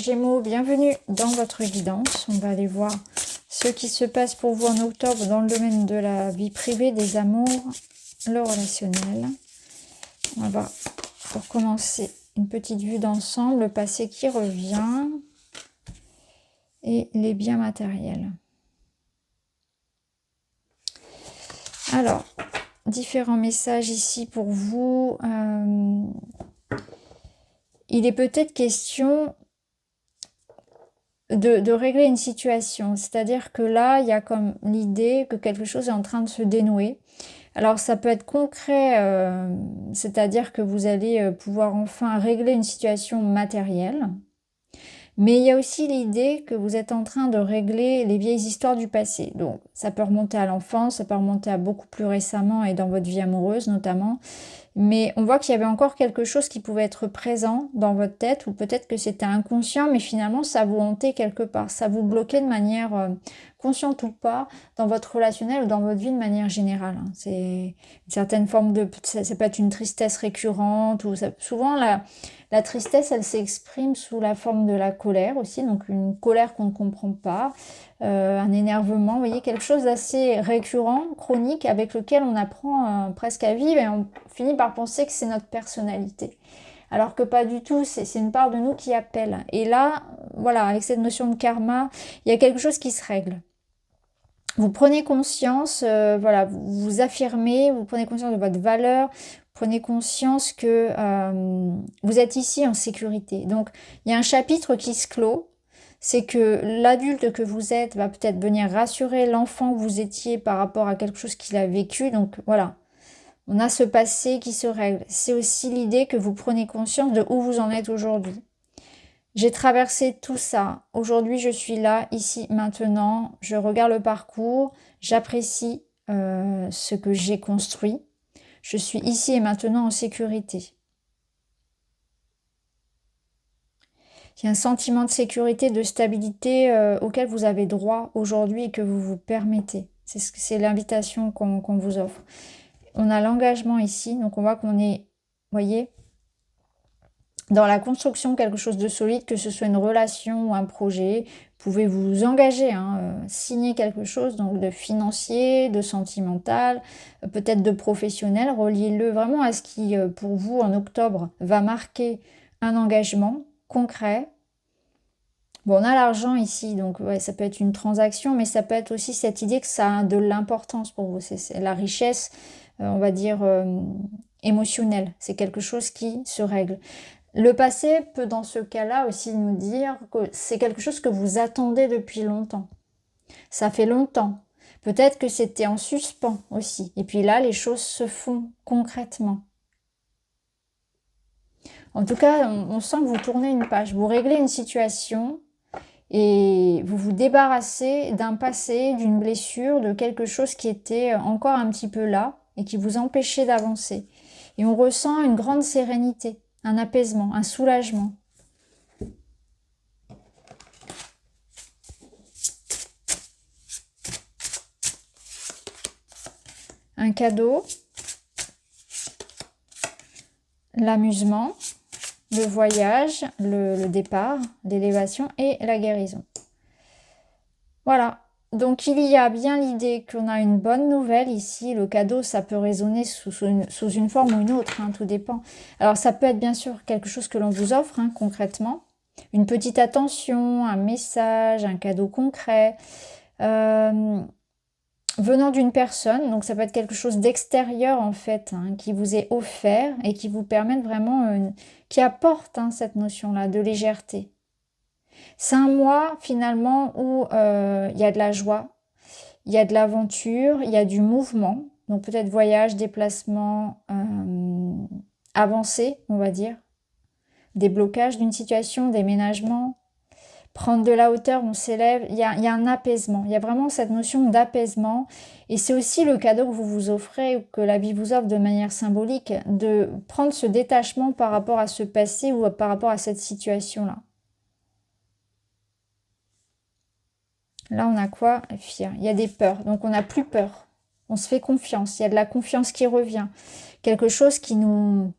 Gémeaux, bienvenue dans votre guidance. On va aller voir ce qui se passe pour vous en octobre dans le domaine de la vie privée, des amours, le relationnel. On va voir, pour commencer, une petite vue d'ensemble, le passé qui revient et les biens matériels. Alors, différents messages ici pour vous. Il est peut-être question de régler une situation. C'est-à-dire que là, il y a comme l'idée que quelque chose est en train de se dénouer. Alors, ça peut être concret, c'est-à-dire que vous allez pouvoir enfin régler une situation matérielle. Mais il y a aussi l'idée que vous êtes en train de régler les vieilles histoires du passé. Donc, ça peut remonter à l'enfance, ça peut remonter à beaucoup plus récemment et dans votre vie amoureuse notamment. Mais on voit qu'il y avait encore quelque chose qui pouvait être présent dans votre tête, ou peut-être que c'était inconscient, mais finalement ça vous hantait quelque part, ça vous bloquait de manière consciente ou pas dans votre relationnel ou dans votre vie de manière générale. C'est une certaine forme de... ça peut être une tristesse récurrente, ou ça, souvent la tristesse, elle s'exprime sous la forme de la colère aussi, donc une colère qu'on ne comprend pas, un énervement, vous voyez, quelque chose d'assez récurrent, chronique, avec lequel on apprend presque à vivre et on finit par penser que c'est notre personnalité. Alors que pas du tout, c'est une part de nous qui appelle. Et là, voilà, avec cette notion de karma, il y a quelque chose qui se règle. Vous prenez conscience, voilà, vous vous affirmez, vous prenez conscience de votre valeur, prenez conscience que vous êtes ici en sécurité. Donc, il y a un chapitre qui se clôt, c'est que l'adulte que vous êtes va peut-être venir rassurer l'enfant que vous étiez par rapport à quelque chose qu'il a vécu. Donc, voilà, on a ce passé qui se règle. C'est aussi l'idée que vous prenez conscience de où vous en êtes aujourd'hui. J'ai traversé tout ça. Aujourd'hui, je suis là, ici, maintenant. Je regarde le parcours. J'apprécie ce que j'ai construit. Je suis ici et maintenant en sécurité. Il y a un sentiment de sécurité, de stabilité auquel vous avez droit aujourd'hui et que vous vous permettez. C'est l'invitation qu'on vous offre. On a l'engagement ici, donc on voit qu'on est, voyez, dans la construction de quelque chose de solide, que ce soit une relation ou un projet. Vous pouvez vous engager, signer quelque chose, donc de financier, de sentimental, peut-être de professionnel. Reliez-le vraiment à ce qui, pour vous, en octobre, va marquer un engagement concret. Bon, on a l'argent ici, donc ouais, ça peut être une transaction, mais ça peut être aussi cette idée que ça a de l'importance pour vous. C'est la richesse, on va dire, émotionnelle. C'est quelque chose qui se règle. Le passé peut dans ce cas-là aussi nous dire que c'est quelque chose que vous attendez depuis longtemps. Ça fait longtemps. Peut-être que c'était en suspens aussi. Et puis là, les choses se font concrètement. En tout cas, on sent que vous tournez une page. Vous réglez une situation et vous vous débarrassez d'un passé, d'une blessure, de quelque chose qui était encore un petit peu là et qui vous empêchait d'avancer. Et on ressent une grande sérénité, un apaisement, un soulagement. Un cadeau, l'amusement, le voyage, le départ, l'élévation et la guérison. Voilà, donc il y a bien l'idée qu'on a une bonne nouvelle ici. Le cadeau, ça peut résonner sous une forme ou une autre, tout dépend. Alors ça peut être bien sûr quelque chose que l'on vous offre concrètement. Une petite attention, un message, un cadeau concret. Venant d'une personne, donc ça peut être quelque chose d'extérieur en fait, qui vous est offert et qui vous permet vraiment, qui apporte cette notion-là de légèreté. C'est un mois finalement où il y a de la joie, il y a de l'aventure, il y a du mouvement, donc peut-être voyage, déplacement, avancé, on va dire, déblocage d'une situation, déménagement. Prendre de la hauteur, on s'élève, il y a un apaisement, il y a vraiment cette notion d'apaisement et c'est aussi le cadeau que vous vous offrez ou que la vie vous offre de manière symbolique, de prendre ce détachement par rapport à ce passé ou par rapport à cette situation-là. Là, on a quoi? Fier. Il y a des peurs, donc on n'a plus peur, on se fait confiance, il y a de la confiance qui revient, quelque chose qui nous...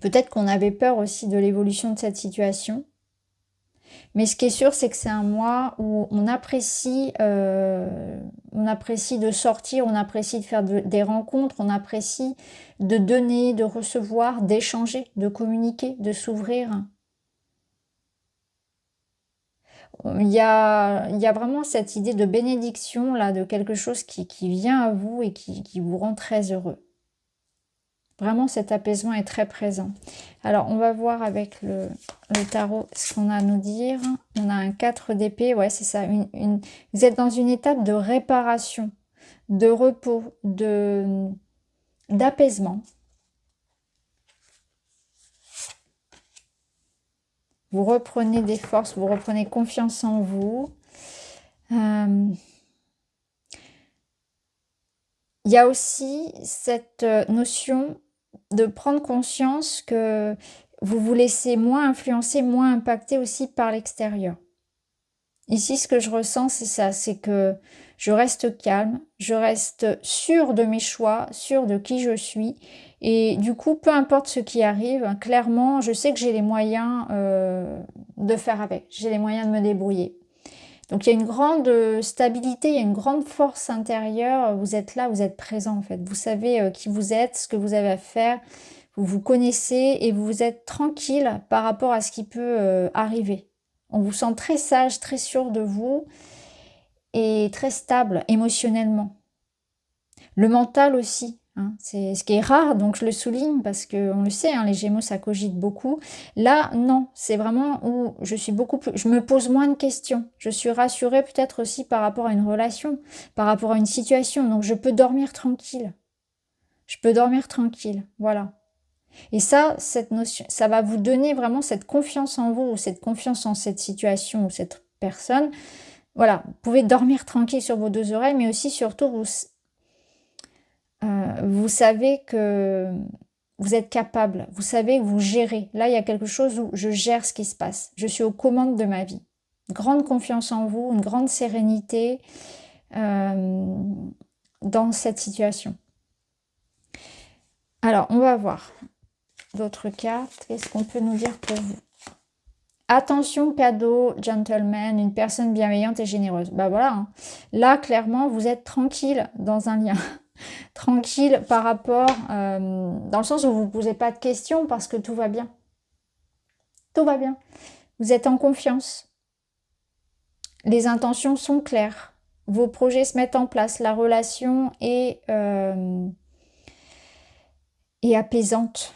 Peut-être qu'on avait peur aussi de l'évolution de cette situation. Mais ce qui est sûr, c'est que c'est un mois où on apprécie de sortir, on apprécie de faire des rencontres, on apprécie de donner, de recevoir, d'échanger, de communiquer, de s'ouvrir. Il y a vraiment cette idée de bénédiction, là, de quelque chose qui vient à vous et qui vous rend très heureux. Vraiment, cet apaisement est très présent. Alors, on va voir avec le tarot ce qu'on a à nous dire. On a un 4 d'épée, ouais, c'est ça. Vous êtes dans une étape de réparation, de repos, d'apaisement. Vous reprenez des forces, vous reprenez confiance en vous. Il y a aussi cette notion de prendre conscience que vous vous laissez moins influencer, moins impacter aussi par l'extérieur. Ici, ce que je ressens, c'est ça, c'est que je reste calme, je reste sûre de mes choix, sûre de qui je suis. Et du coup, peu importe ce qui arrive, clairement, je sais que j'ai les moyens de faire avec. J'ai les moyens de me débrouiller. Donc, il y a une grande stabilité, il y a une grande force intérieure. Vous êtes là, vous êtes présent en fait. Vous savez qui vous êtes, ce que vous avez à faire. Vous vous connaissez et vous êtes tranquille par rapport à ce qui peut arriver. On vous sent très sage, très sûr de vous et très stable émotionnellement. Le mental aussi, hein, c'est ce qui est rare, donc je le souligne parce qu'on le sait, hein, les Gémeaux ça cogite beaucoup. Là, non, c'est vraiment où je suis beaucoup plus, je me pose moins de questions. Je suis rassurée peut-être aussi par rapport à une relation, par rapport à une situation, donc je peux dormir tranquille. Je peux dormir tranquille, voilà. Et ça, cette notion, ça va vous donner vraiment cette confiance en vous, ou cette confiance en cette situation ou cette personne. Voilà, vous pouvez dormir tranquille sur vos deux oreilles, mais aussi surtout vous savez que vous êtes capable, vous savez que vous gérez. Là, il y a quelque chose où je gère ce qui se passe. Je suis aux commandes de ma vie. Grande confiance en vous, une grande sérénité dans cette situation. Alors, on va voir d'autres cartes. Qu'est-ce qu'on peut nous dire pour vous? Attention, cadeau, gentleman, une personne bienveillante et généreuse. Bah voilà, hein. Là, clairement, vous êtes tranquille dans un lien. Tranquille par rapport, dans le sens où vous ne posez pas de questions parce que tout va bien. Tout va bien. Vous êtes en confiance. Les intentions sont claires. Vos projets se mettent en place. La relation est apaisante.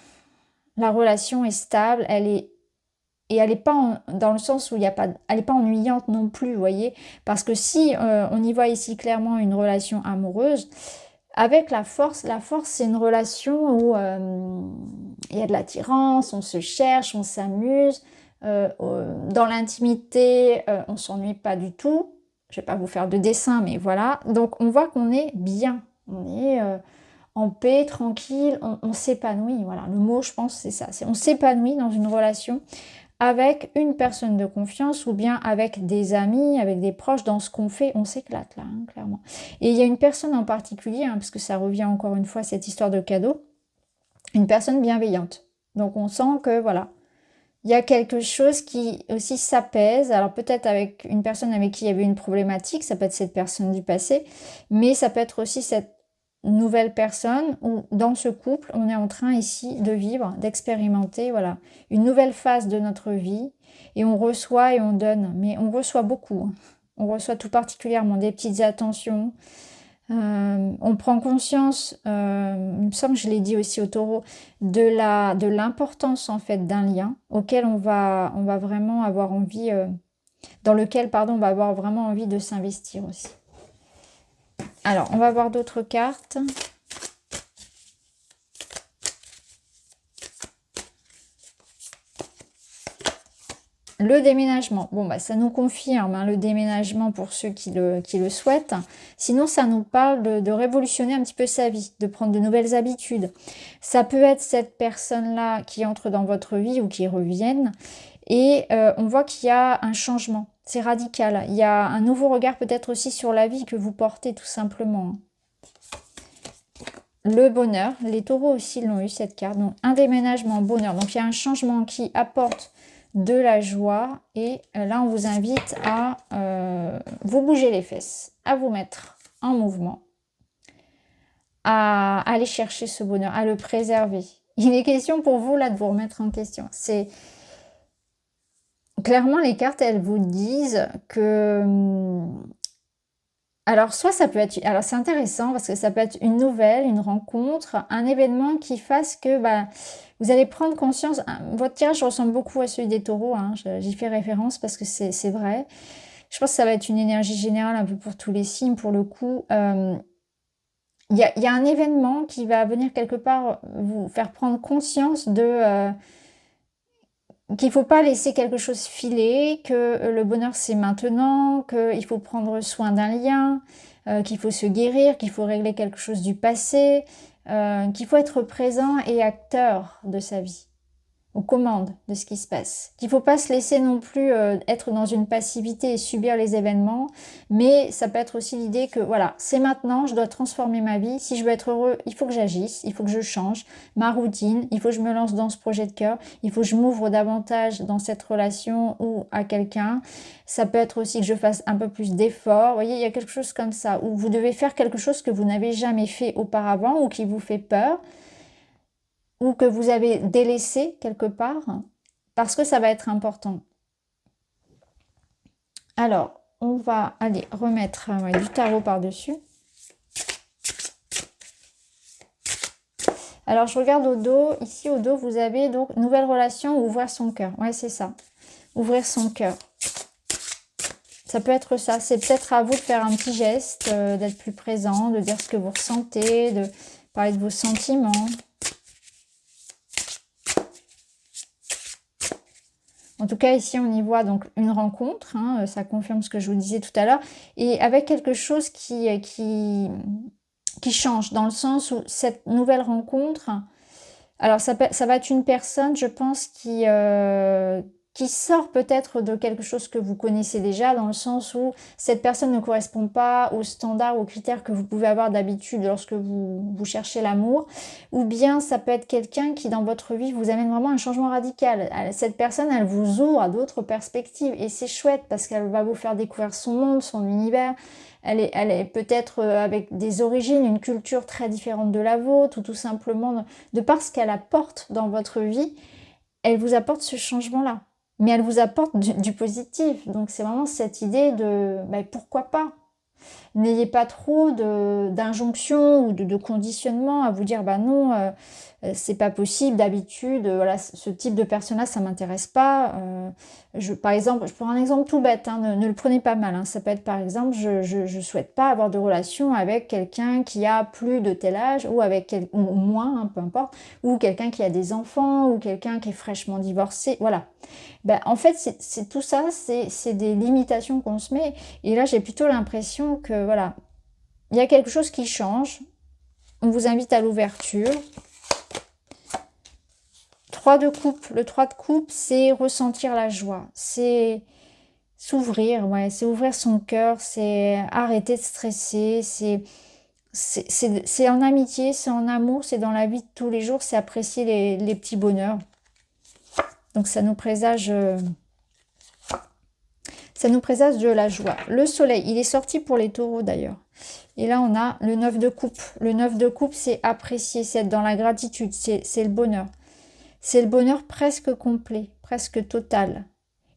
La relation est stable. Elle n'est pas dans le sens où il y a pas, elle n'est pas ennuyante non plus, vous voyez. Parce que si on y voit ici clairement une relation amoureuse, avec la force c'est une relation où il y a de l'attirance, on se cherche, on s'amuse. Dans l'intimité, on s'ennuie pas du tout. Je vais pas vous faire de dessin, mais voilà. Donc on voit qu'on est bien. On est en paix, tranquille, on s'épanouit. Voilà, le mot, je pense, c'est ça. On s'épanouit dans une relation avec une personne de confiance ou bien avec des amis, avec des proches. Dans ce qu'on fait, on s'éclate là, hein, clairement. Et il y a une personne en particulier, hein, parce que ça revient encore une fois, cette histoire de cadeau, une personne bienveillante. Donc on sent que voilà, il y a quelque chose qui aussi s'apaise. Alors peut-être avec une personne avec qui il y avait une problématique, ça peut être cette personne du passé, mais ça peut être aussi cette nouvelle personne où dans ce couple, on est en train ici de vivre, d'expérimenter, voilà, une nouvelle phase de notre vie et on reçoit et on donne, mais on reçoit beaucoup. Hein. On reçoit tout particulièrement des petites attentions. On prend conscience, il me semble que je l'ai dit aussi au taureau, de l'importance en fait d'un lien auquel on va vraiment avoir envie, dans lequel pardon, on va avoir vraiment envie de s'investir aussi. Alors, on va voir d'autres cartes. Le déménagement. Bon, bah, ça nous confirme hein, le déménagement pour ceux qui le souhaitent. Sinon, ça nous parle de révolutionner un petit peu sa vie, de prendre de nouvelles habitudes. Ça peut être cette personne-là qui entre dans votre vie ou qui revienne. Et on voit qu'il y a un changement. C'est radical. Il y a un nouveau regard peut-être aussi sur la vie que vous portez tout simplement. Le bonheur, les taureaux aussi l'ont eu cette carte, donc un déménagement, bonheur, donc il y a un changement qui apporte de la joie. Et là, on vous invite à vous bouger les fesses, à vous mettre en mouvement, à aller chercher ce bonheur, à le préserver. Il est question pour vous là de vous remettre en question. C'est clairement les cartes, elles vous disent que alors soit ça peut être, alors c'est intéressant parce que ça peut être une nouvelle, une rencontre, un événement qui fasse que vous allez prendre conscience. Votre tirage ressemble beaucoup à celui des taureaux, hein, j'y fais référence parce que c'est vrai. Je pense que ça va être une énergie générale un peu pour tous les signes pour le coup. Il y a un événement qui va venir quelque part vous faire prendre conscience de qu'il ne faut pas laisser quelque chose filer, que le bonheur c'est maintenant, qu'il faut prendre soin d'un lien, qu'il faut se guérir, qu'il faut régler quelque chose du passé, qu'il faut être présent et acteur de sa vie, aux commandes de ce qui se passe. Qu'il ne faut pas se laisser non plus être dans une passivité et subir les événements, mais ça peut être aussi l'idée que voilà, c'est maintenant, je dois transformer ma vie. Si je veux être heureux, il faut que j'agisse, il faut que je change ma routine, il faut que je me lance dans ce projet de cœur, il faut que je m'ouvre davantage dans cette relation ou à quelqu'un. Ça peut être aussi que je fasse un peu plus d'efforts. Vous voyez, il y a quelque chose comme ça, où vous devez faire quelque chose que vous n'avez jamais fait auparavant ou qui vous fait peur, ou que vous avez délaissé quelque part, parce que ça va être important. Alors, on va aller remettre du tarot par-dessus. Alors, je regarde au dos. Ici, au dos, vous avez donc nouvelle relation ou ouvrir son cœur. Ouais, c'est ça. Ouvrir son cœur. Ça peut être ça. C'est peut-être à vous de faire un petit geste, d'être plus présent, de dire ce que vous ressentez, de parler de vos sentiments. En tout cas, ici, on y voit donc une rencontre. Hein, ça confirme ce que je vous disais tout à l'heure. Et avec quelque chose qui change, dans le sens où cette nouvelle rencontre... Alors, ça va être une personne, je pense, qui sort peut-être de quelque chose que vous connaissez déjà, dans le sens où cette personne ne correspond pas aux standards, aux critères que vous pouvez avoir d'habitude lorsque vous cherchez l'amour. Ou bien ça peut être quelqu'un qui, dans votre vie, vous amène vraiment un changement radical. Cette personne, elle vous ouvre à d'autres perspectives. Et c'est chouette parce qu'elle va vous faire découvrir son monde, son univers. Elle est peut-être avec des origines, une culture très différente de la vôtre, ou tout simplement de par ce qu'elle apporte dans votre vie, elle vous apporte ce changement-là. Mais elle vous apporte du positif. Donc c'est vraiment cette idée de pourquoi pas. N'ayez pas trop d'injonctions ou de conditionnement à vous dire non, c'est pas possible d'habitude, voilà, ce type de personne-là, ça m'intéresse pas. Par exemple, je prends un exemple tout bête, hein, ne le prenez pas mal. Hein, ça peut être par exemple, je souhaite pas avoir de relation avec quelqu'un qui a plus de tel âge ou avec ou moins, hein, peu importe, ou quelqu'un qui a des enfants ou quelqu'un qui est fraîchement divorcé. Voilà. En fait, c'est tout ça, c'est des limitations qu'on se met. Et là, j'ai plutôt l'impression que voilà, il y a quelque chose qui change. On vous invite à l'ouverture. 3 de coupe. Le 3 de coupe, c'est ressentir la joie. C'est s'ouvrir, ouais, c'est ouvrir son cœur, c'est arrêter de stresser, c'est en amitié, c'est en amour, c'est dans la vie de tous les jours, c'est apprécier les petits bonheurs. Donc ça nous présage de la joie. Le soleil, il est sorti pour les taureaux d'ailleurs. Et là, on a le 9 de coupe. Le 9 de coupe, c'est apprécier, c'est être dans la gratitude, c'est le bonheur. C'est le bonheur presque complet, presque total.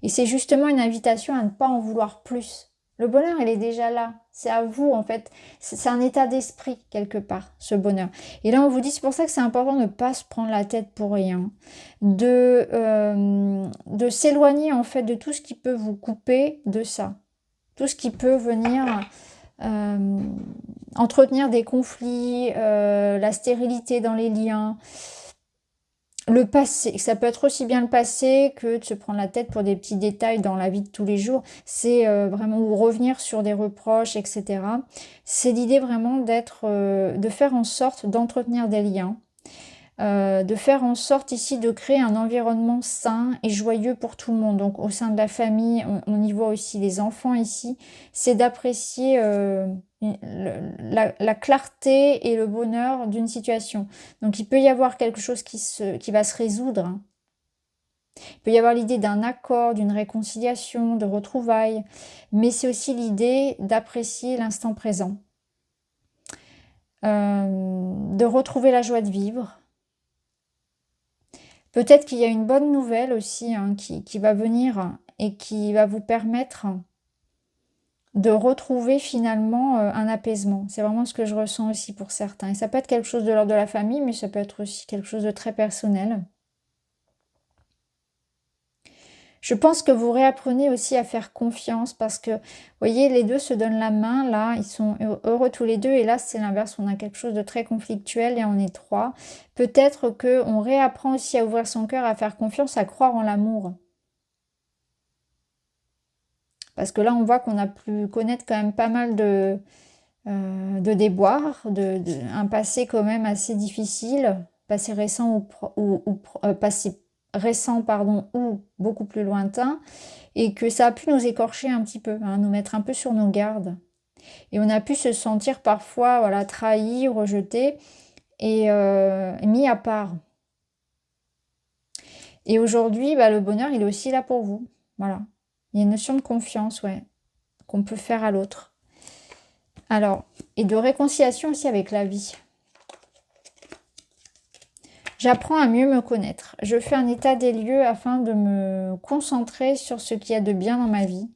Et c'est justement une invitation à ne pas en vouloir plus. Le bonheur, il est déjà là. C'est à vous, en fait. C'est un état d'esprit, quelque part, ce bonheur. Et là, on vous dit, c'est pour ça que c'est important de ne pas se prendre la tête pour rien. De s'éloigner, en fait, de tout ce qui peut vous couper de ça. Tout ce qui peut venir entretenir des conflits, la stérilité dans les liens. Le passé, ça peut être aussi bien le passé que de se prendre la tête pour des petits détails dans la vie de tous les jours. C'est vraiment revenir sur des reproches, etc. C'est l'idée vraiment de faire en sorte d'entretenir des liens, de faire en sorte ici de créer un environnement sain et joyeux pour tout le monde. Donc au sein de la famille, on y voit aussi les enfants ici. C'est d'apprécier la clarté et le bonheur d'une situation. Donc il peut y avoir quelque chose qui va se résoudre, hein. Il peut y avoir l'idée d'un accord, d'une réconciliation, de retrouvailles, mais c'est aussi l'idée d'apprécier l'instant présent, de retrouver la joie de vivre. Peut-être qu'il y a une bonne nouvelle aussi hein, qui va venir et qui va vous permettre de retrouver finalement un apaisement. C'est vraiment ce que je ressens aussi pour certains. Et ça peut être quelque chose de l'ordre de la famille, mais ça peut être aussi quelque chose de très personnel. Je pense que vous réapprenez aussi à faire confiance parce que, vous voyez, les deux se donnent la main, là, ils sont heureux tous les deux, et là, c'est l'inverse, on a quelque chose de très conflictuel et on est trois. Peut-être qu'on réapprend aussi à ouvrir son cœur, à faire confiance, à croire en l'amour. Parce que là, on voit qu'on a pu connaître quand même pas mal de déboires, un passé quand même assez difficile, passé récent passé récent pardon, ou beaucoup plus lointain, et que ça a pu nous écorcher un petit peu, hein, nous mettre un peu sur nos gardes. Et on a pu se sentir parfois voilà, trahi, rejeté et mis à part. Et aujourd'hui, bah, le bonheur, il est aussi là pour vous. Voilà. Il y a une notion de confiance, ouais, qu'on peut faire à l'autre. Alors, et de réconciliation aussi avec la vie. J'apprends à mieux me connaître. Je fais un état des lieux afin de me concentrer sur ce qu'il y a de bien dans ma vie.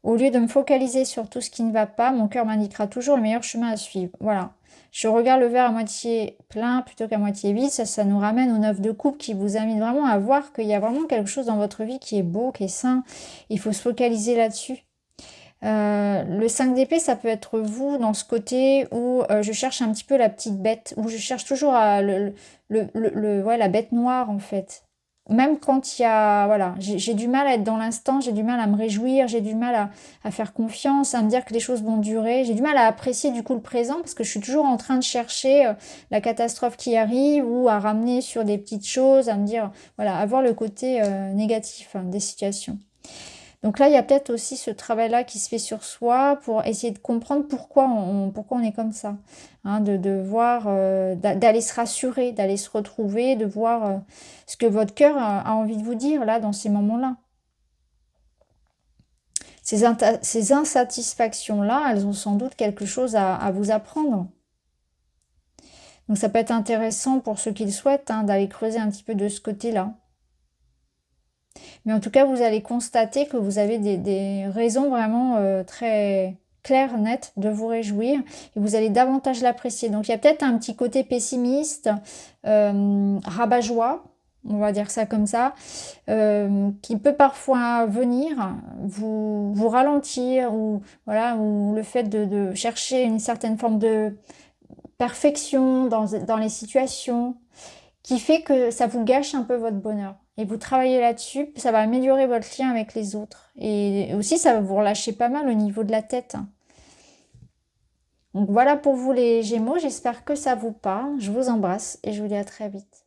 Au lieu de me focaliser sur tout ce qui ne va pas, mon cœur m'indiquera toujours le meilleur chemin à suivre. Voilà. Je regarde le verre à moitié plein plutôt qu'à moitié vide. Ça nous ramène au 9 de coupe qui vous invite vraiment à voir qu'il y a vraiment quelque chose dans votre vie qui est beau, qui est sain. Il faut se focaliser là-dessus. Le 5 d'épée, ça peut être vous dans ce côté où je cherche un petit peu la petite bête, où je cherche toujours ouais, la bête noire en fait. Même quand il y a, voilà, j'ai du mal à être dans l'instant, j'ai du mal à me réjouir, j'ai du mal à faire confiance, à me dire que les choses vont durer, j'ai du mal à apprécier du coup le présent parce que je suis toujours en train de chercher la catastrophe qui arrive ou à ramener sur des petites choses, à me dire, voilà, avoir le côté négatif hein, des situations. Donc là, il y a peut-être aussi ce travail-là qui se fait sur soi pour essayer de comprendre pourquoi on est comme ça. Hein, de voir, d'aller se rassurer, d'aller se retrouver, de voir ce que votre cœur a envie de vous dire là, dans ces moments-là. Ces insatisfactions-là, elles ont sans doute quelque chose à vous apprendre. Donc ça peut être intéressant pour ceux qui le souhaitent hein, d'aller creuser un petit peu de ce côté-là. Mais en tout cas, vous allez constater que vous avez des raisons vraiment très claires, nettes de vous réjouir et vous allez davantage l'apprécier. Donc il y a peut-être un petit côté pessimiste, rabat-joie, on va dire ça comme ça, qui peut parfois venir vous ralentir ou, voilà, ou le fait de chercher une certaine forme de perfection dans les situations qui fait que ça vous gâche un peu votre bonheur. Et vous travaillez là-dessus, ça va améliorer votre lien avec les autres. Et aussi, ça va vous relâcher pas mal au niveau de la tête. Donc voilà pour vous les Gémeaux, j'espère que ça vous parle. Je vous embrasse et je vous dis à très vite.